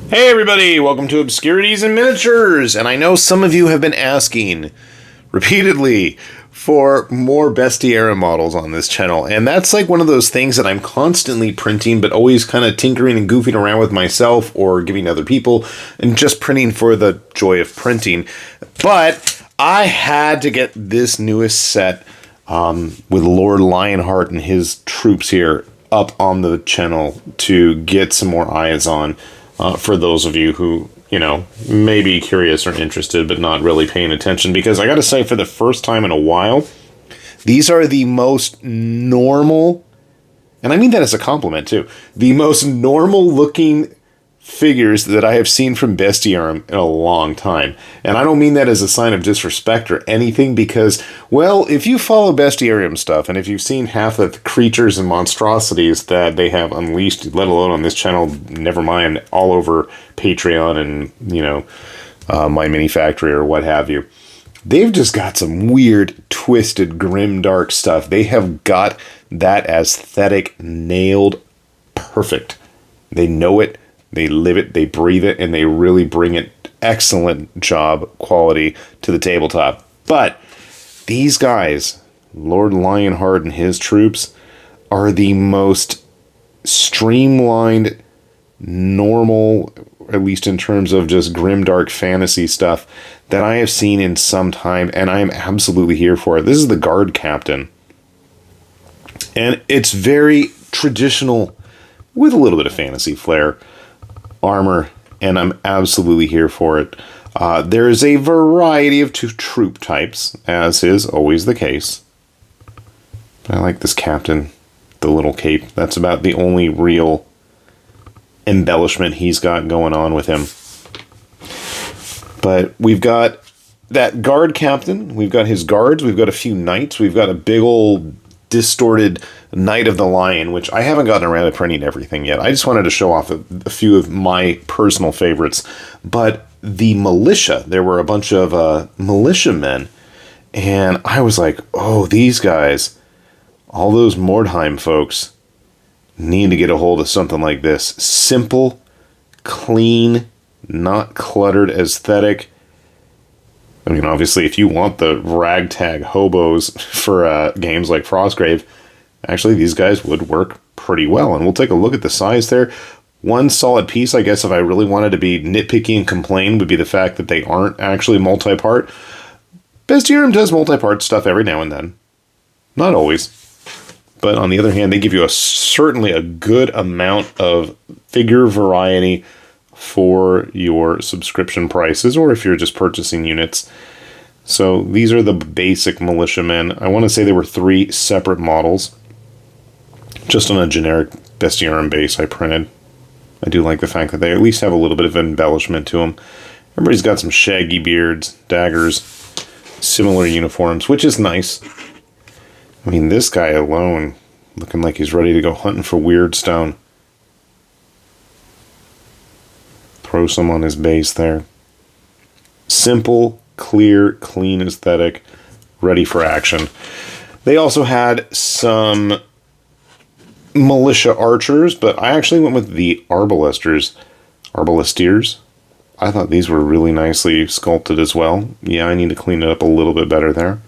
Hey everybody, welcome to Obscurities and Miniatures, and I know some of you have been asking repeatedly for more Bestiarum models on this channel, and that's like one of those things that I'm constantly printing, but always kind of tinkering and goofing around with myself or giving other people, and just printing for the joy of printing. But I had to get this newest set with Lord Lionheart and his troops here up on the channel to get some more eyes on. For those of you who, may be curious or interested, but not really paying attention, because I gotta say, for the first time in a while, these are the most normal, and I mean that as a compliment too, the most normal looking figures that I have seen from Bestiarum in a long time. And I don't mean that as a sign of disrespect or anything, because, well, if you follow Bestiarum stuff, and if you've seen half of the creatures and monstrosities that they have unleashed, let alone on this channel, never mind all over Patreon and, My Mini Factory or what have you, they've just got some weird, twisted, grim, dark stuff. They have got that aesthetic nailed perfect. They know it. They live it, they breathe it, and they really bring it excellent job quality to the tabletop. But these guys, Lord Lionheart and his troops, are the most streamlined, normal, at least in terms of just grimdark fantasy stuff, that I have seen in some time, and I am absolutely here for it. This is the Guard Captain. And it's very traditional, with a little bit of fantasy flair, armor, and I'm absolutely here for it. There is a variety of troop types, as is always the case. But I like this captain, the little cape. That's about the only real embellishment he's got going on with him. But we've got that guard captain, we've got his guards, we've got a few knights, we've got a big old distorted Knight of the Lion, which I haven't gotten around to printing everything yet. I just wanted to show off a few of my personal favorites. But the militia, there were a bunch of militiamen, and I was like, oh, these guys, all those Mordheim folks, need to get a hold of something like this. Simple, clean, not cluttered aesthetic. I mean, obviously, if you want the ragtag hobos for games like Frostgrave, actually, these guys would work pretty well. And we'll take a look at the size there. One solid piece, I guess, if I really wanted to be nitpicky and complain, would be the fact that they aren't actually multi-part. Bestiarum does multi-part stuff every now and then. Not always. But on the other hand, they give you certainly a good amount of figure variety for your subscription prices, or if you're just purchasing units. So these are the basic militiamen. I want to say there were 3 separate models, just on a generic Bestiarum base I printed. I do like the fact that they at least have a little bit of embellishment to them. Everybody's got some shaggy beards, daggers, similar uniforms, which is nice. I mean, this guy alone, looking like he's ready to go hunting for Weirdstone. Throw some on his base there. Simple, clear, clean aesthetic, ready for action. They also had some militia archers, but I actually went with the Arbalisteers. I thought these were really nicely sculpted as well. Yeah, I need to clean it up a little bit better there.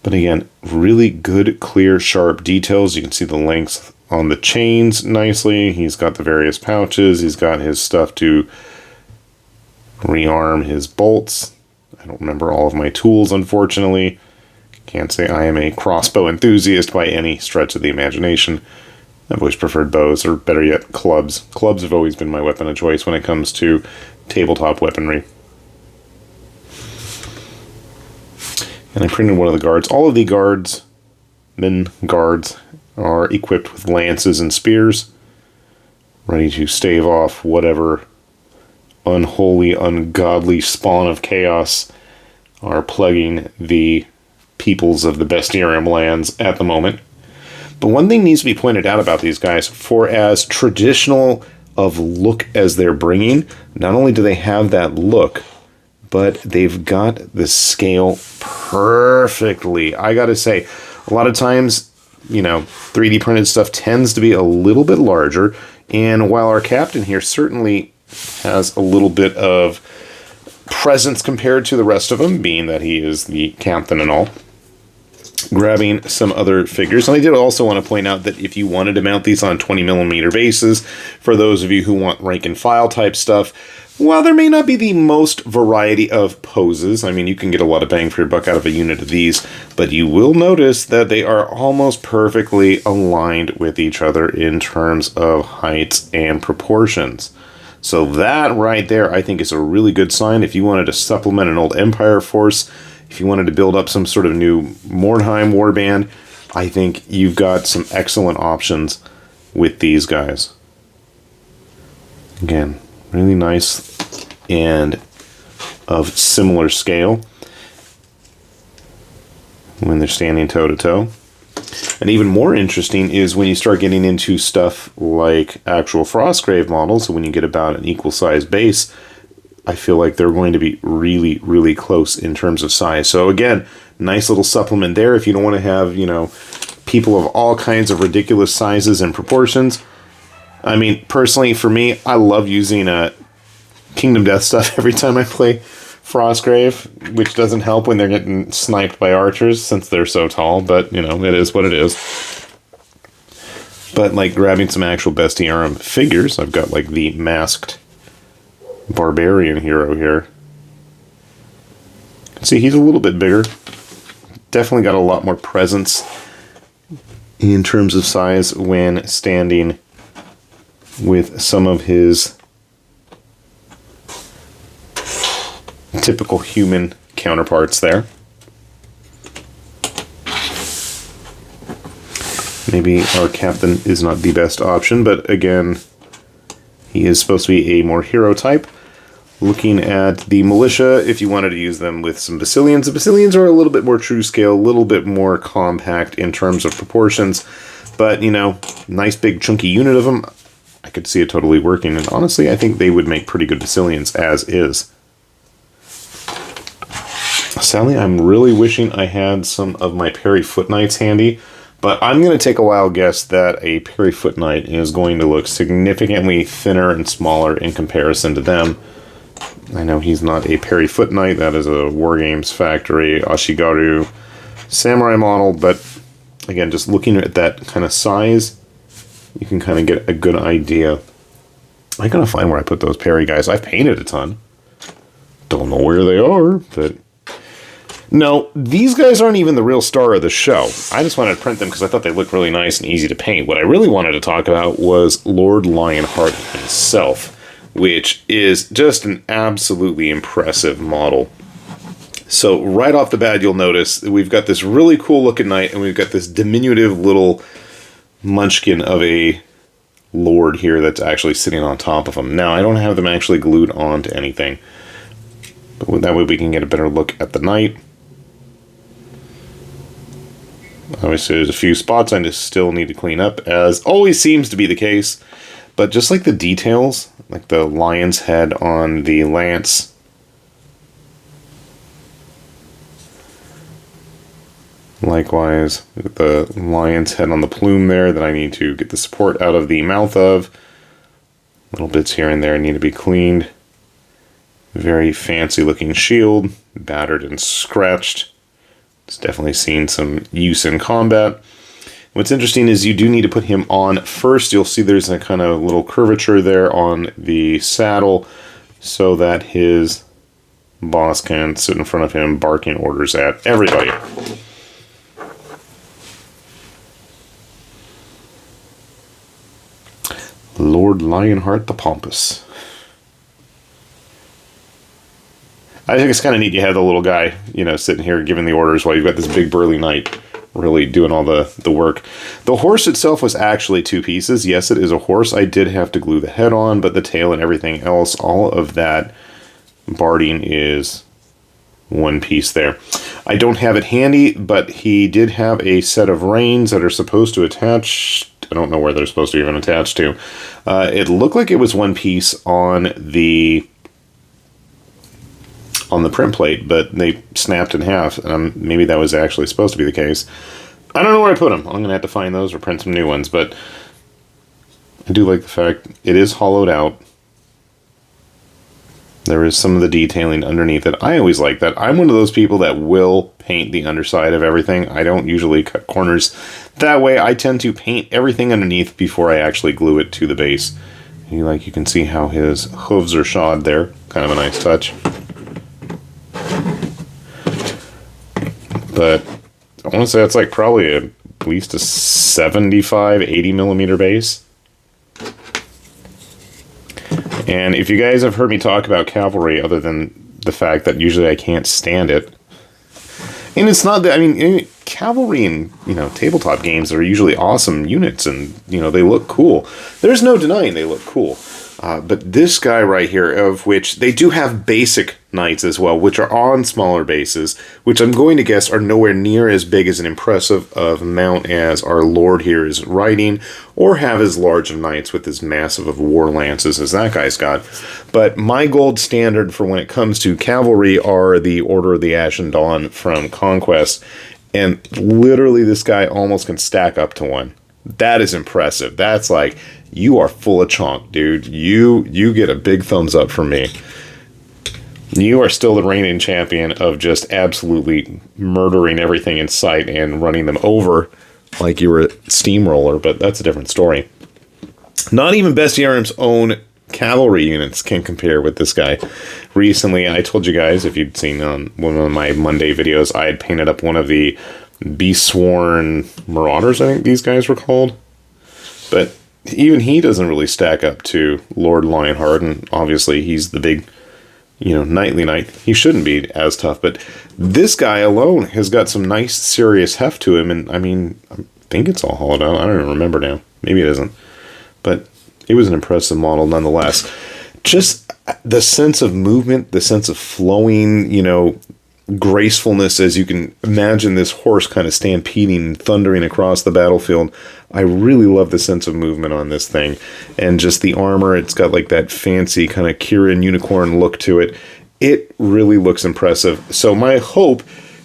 But again, really good, clear, sharp details. You can see the length on the chains nicely. He's got the various pouches. He's got his stuff to rearm his bolts. I don't remember all of my tools, unfortunately. Can't say I am a crossbow enthusiast by any stretch of the imagination. I've always preferred bows, or better yet, clubs. Clubs have always been my weapon of choice when it comes to tabletop weaponry. And I printed one of the guards. All of the guards are equipped with lances and spears, ready to stave off whatever unholy, ungodly spawn of chaos are plaguing the peoples of the Bestiarum lands at the moment. But one thing needs to be pointed out about these guys, for as traditional of look as they're bringing, not only do they have that look, but they've got the scale perfectly. I gotta say, a lot of times, 3D printed stuff tends to be a little bit larger, and while our captain here certainly has a little bit of presence compared to the rest of them, being that he is the captain and all. Grabbing some other figures. And I did also want to point out that if you wanted to mount these on 20mm bases, for those of you who want rank and file type stuff, while there may not be the most variety of poses, I mean, you can get a lot of bang for your buck out of a unit of these, but you will notice that they are almost perfectly aligned with each other in terms of heights and proportions. So that right there, I think, is a really good sign. If you wanted to supplement an old Empire force, if you wanted to build up some sort of new Mordheim warband, I think you've got some excellent options with these guys. Again, really nice and of similar scale when they're standing toe-to-toe. And even more interesting is when you start getting into stuff like actual Frostgrave models, so when you get about an equal size base, I feel like they're going to be really, really close in terms of size. So again, nice little supplement there if you don't want to have, you know, people of all kinds of ridiculous sizes and proportions. I mean, personally, for me, I love using Kingdom Death stuff every time I play Frostgrave, which doesn't help when they're getting sniped by archers since they're so tall, but, you know, it is what it is. But, like, grabbing some actual Bestiarum figures, I've got, like, the masked barbarian hero here. See, he's a little bit bigger. Definitely got a lot more presence in terms of size when standing with some of his typical human counterparts there. Maybe our captain is not the best option, but again, he is supposed to be a more hero type. Looking at the Militia, if you wanted to use them with some Basilians, the Basilians are a little bit more true scale, a little bit more compact in terms of proportions, but, you know, nice big chunky unit of them, I could see it totally working, and honestly, I think they would make pretty good Basilians as is. Sadly, I'm really wishing I had some of my Perry Foot Knights handy, but I'm going to take a wild guess that a Perry Foot Knight is going to look significantly thinner and smaller in comparison to them. I know he's not a Perry Foot Knight, that is a Wargames Factory Ashigaru Samurai model, but again, just looking at that kind of size, you can kind of get a good idea. I gotta find where I put those Perry guys. I've painted a ton. Don't know where they are, but... No, these guys aren't even the real star of the show. I just wanted to print them because I thought they looked really nice and easy to paint. What I really wanted to talk about was Lord Lionheart himself, which is just an absolutely impressive model. So right off the bat, you'll notice that we've got this really cool looking knight, and we've got this diminutive little munchkin of a lord here that's actually sitting on top of him. Now, I don't have them actually glued onto anything, but that way we can get a better look at the knight. Obviously, there's a few spots I just still need to clean up, as always seems to be the case. But just like the details, like the lion's head on the lance, likewise, the lion's head on the plume there that I need to get the support out of the mouth of. Little bits here and there need to be cleaned. Very fancy looking shield, battered and scratched. It's definitely seen some use in combat. What's interesting is you do need to put him on first. You'll see there's a kind of little curvature there on the saddle so that his boss can sit in front of him barking orders at everybody. Lord Lionheart the Pompous. I think it's kind of neat you have the little guy, you know, sitting here giving the orders while you've got this big burly knight really doing all the work. The horse itself was actually two pieces. Yes, it is a horse. I did have to glue the head on, but the tail and everything else, all of that barding is one piece there. I don't have it handy, but he did have a set of reins that are supposed to attach. I don't know where they're supposed to even attach to. It looked like it was one piece on the print plate, but they snapped in half, and maybe that was actually supposed to be the case. I don't know where I put them. I'm going to have to find those or print some new ones, but I do like the fact it is hollowed out. There is some of the detailing underneath it. I always like that. I'm one of those people that will paint the underside of everything. I don't usually cut corners that way. I tend to paint everything underneath before I actually glue it to the base. You can see how his hooves are shod there. Kind of a nice touch. But I want to say it's like probably at least a 75, 80 millimeter base. And if you guys have heard me talk about cavalry, other than the fact that usually I can't stand it, and it's not that, I mean, cavalry in, tabletop games are usually awesome units, and, they look cool. There's no denying they look cool. But this guy right here, of which they do have basic knights as well, which are on smaller bases, which I'm going to guess are nowhere near as big as an impressive of mount as our lord here is riding, or have as large of knights with as massive of war lances as that guy's got. But my gold standard for when it comes to cavalry are the Order of the Ashen Dawn from Conquest, and literally this guy almost can stack up to one. That is impressive. That's like, you are full of chonk, dude. You get a big thumbs up from me. You are still the reigning champion of just absolutely murdering everything in sight and running them over like you were a steamroller, but that's a different story. Not even Bestiarum's own cavalry units can compare with this guy. Recently, I told you guys, if you'd seen on one of my Monday videos, I had painted up one of the Beast-Sworn Marauders, I think these guys were called. But even he doesn't really stack up to Lord Lionheart, and obviously he's the big, knightly knight. He shouldn't be as tough, but this guy alone has got some nice, serious heft to him, and I mean, I think it's all hollowed out. I don't even remember now. Maybe it isn't. But it was an impressive model nonetheless. Just the sense of movement, the sense of flowing, gracefulness as you can imagine this horse kind of stampeding and thundering across the battlefield. I really love the sense of movement on this thing. And just the armor, it's got like that fancy kind of Kirin unicorn look to it. It really looks impressive. So my hope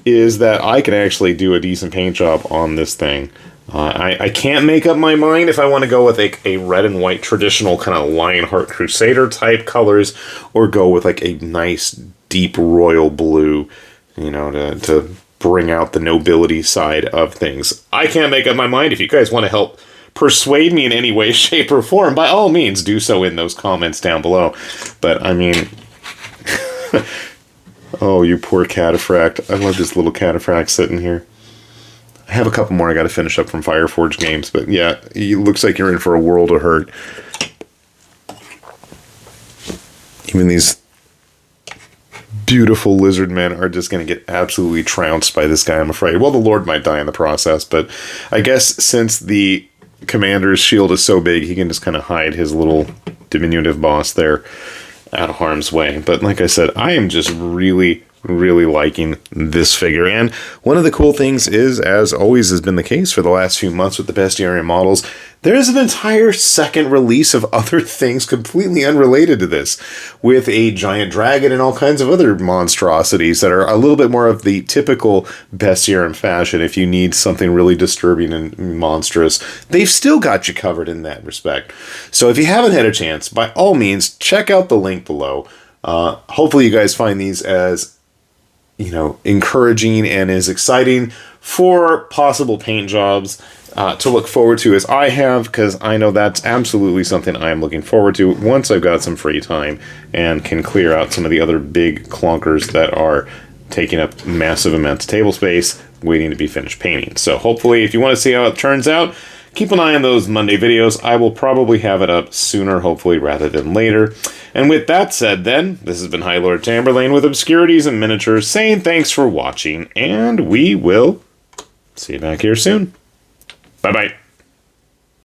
is that I can actually do a decent paint job on this thing. I can't make up my mind if I want to go with a red and white traditional kind of Lionheart Crusader type colors, or go with like a nice deep royal blue, to bring out the nobility side of things. I can't make up my mind. If you guys want to help persuade me in any way, shape, or form, by all means do so in those comments down below. But I mean, oh, you poor cataphract. I love this little cataphract sitting here. I have a couple more I got to finish up from Fireforge games, but yeah, it looks like you're in for a world of hurt. Even these beautiful lizard men are just going to get absolutely trounced by this guy, I'm afraid. Well, the Lord might die in the process, but I guess since the commander's shield is so big, he can just kind of hide his little diminutive boss there out of harm's way. But like I said, I am just really liking this figure. And one of the cool things is, as always has been the case for the last few months with the Bestiarum models, there is an entire second release of other things completely unrelated to this, with a giant dragon and all kinds of other monstrosities that are a little bit more of the typical Bestiarum fashion. If you need something really disturbing and monstrous, they've still got you covered in that respect. So if you haven't had a chance, by all means, check out the link below. Hopefully you guys find these as encouraging and as exciting for possible paint jobs to look forward to as I have, because I know that's absolutely something I am looking forward to once I've got some free time and can clear out some of the other big clunkers that are taking up massive amounts of table space waiting to be finished painting. So hopefully, if you want to see how it turns out, keep an eye on those Monday videos. I will probably have it up sooner, hopefully, rather than later. And with that said, then, this has been High Lord Tamberlane with Obscurities and Miniatures, saying thanks for watching, and we will see you back here soon. Bye-bye.